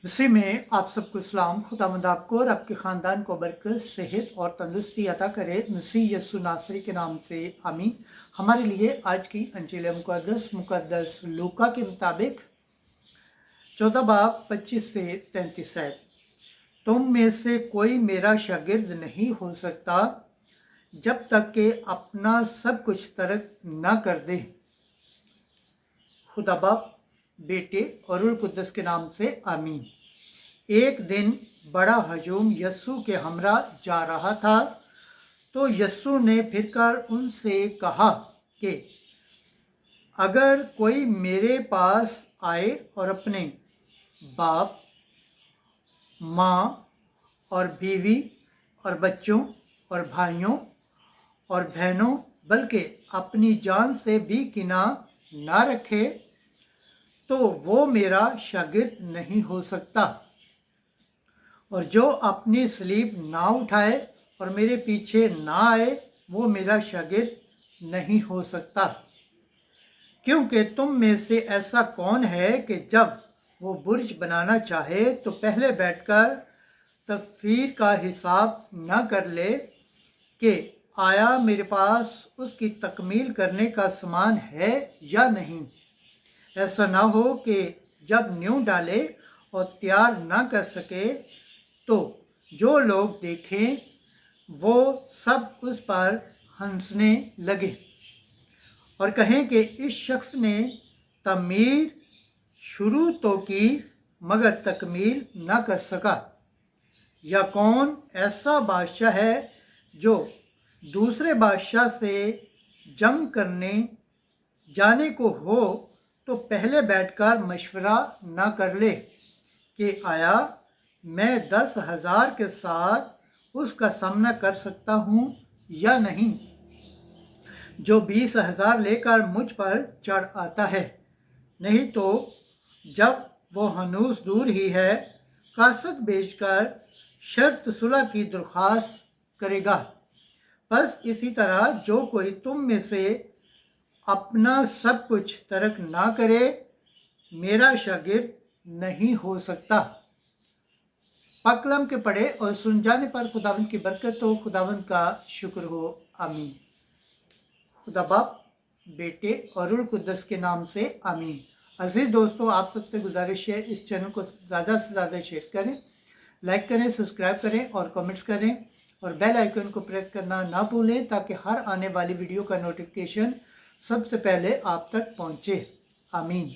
मिस्री में आप सबको सलाम। खुदावंद आपको और आपके ख़ानदान को बरकत, सेहत और तंदुरुस्ती अता करे। मसीह यस्सु नासरी के नाम से आमीन। हमारे लिए आज की अंजील मुक़द्दस लूका के मुताबिक 14 बाब 25 से 33 है। तुम में से कोई मेरा शागिर्द नहीं हो सकता जब तक कि अपना सब कुछ तर्क न कर दे। खुदा बाप, बेटे और रूह कुद्दस के नाम से आमीन। एक दिन बड़ा हजूम यस्सु के हमरा जा रहा था, तो यस्सु ने फिरकर उनसे कहा कि अगर कोई मेरे पास आए और अपने बाप, माँ और बीवी और बच्चों और भाइयों और बहनों, बल्कि अपनी जान से भी किना ना रखे, तो वो मेरा शागिर्द नहीं हो सकता। और जो अपनी सलीब ना उठाए और मेरे पीछे ना आए, वो मेरा शागिर्द नहीं हो सकता। क्योंकि तुम में से ऐसा कौन है कि जब वो बुर्ज बनाना चाहे तो पहले बैठकर तफसीर का हिसाब न कर ले कि आया मेरे पास उसकी तकमील करने का सामान है या नहीं। ऐसा ना हो कि जब नींव डाले और तैयार ना कर सके तो जो लोग देखें वो सब उस पर हंसने लगे और कहें कि इस शख्स ने तमीर शुरू तो की मगर तकमील ना कर सका। या कौन ऐसा बादशाह है जो दूसरे बादशाह से जंग करने जाने को हो तो पहले बैठकर मशवरा ना कर ले कि आया मैं 10,000 के साथ उसका सामना कर सकता हूँ या नहीं, जो 20,000 लेकर मुझ पर चढ़ आता है। नहीं तो जब वो हनूस दूर ही है, कासत बेचकर शर्त सुलह की दरख्वास्त करेगा। बस इसी तरह जो कोई तुम में से अपना सब कुछ तर्क ना करे, मेरा शागिर्द नहीं हो सकता। पाक कलाम के पढ़े और सुन जाने पर खुदावंद की बरकत हो, खुदावंद का शुक्र हो। आमीन। खुदा बाप, बेटे और रूह कुद्दस के नाम से आमीन। अजीज दोस्तों, आप सबसे गुजारिश है इस चैनल को ज़्यादा से ज़्यादा शेयर करें, लाइक करें, सब्सक्राइब करें और कमेंट्स करें और बेल आइकन को प्रेस करना ना भूलें ताकि हर आने वाली वीडियो का नोटिफिकेशन सबसे पहले आप तक पहुँचे। आमीन।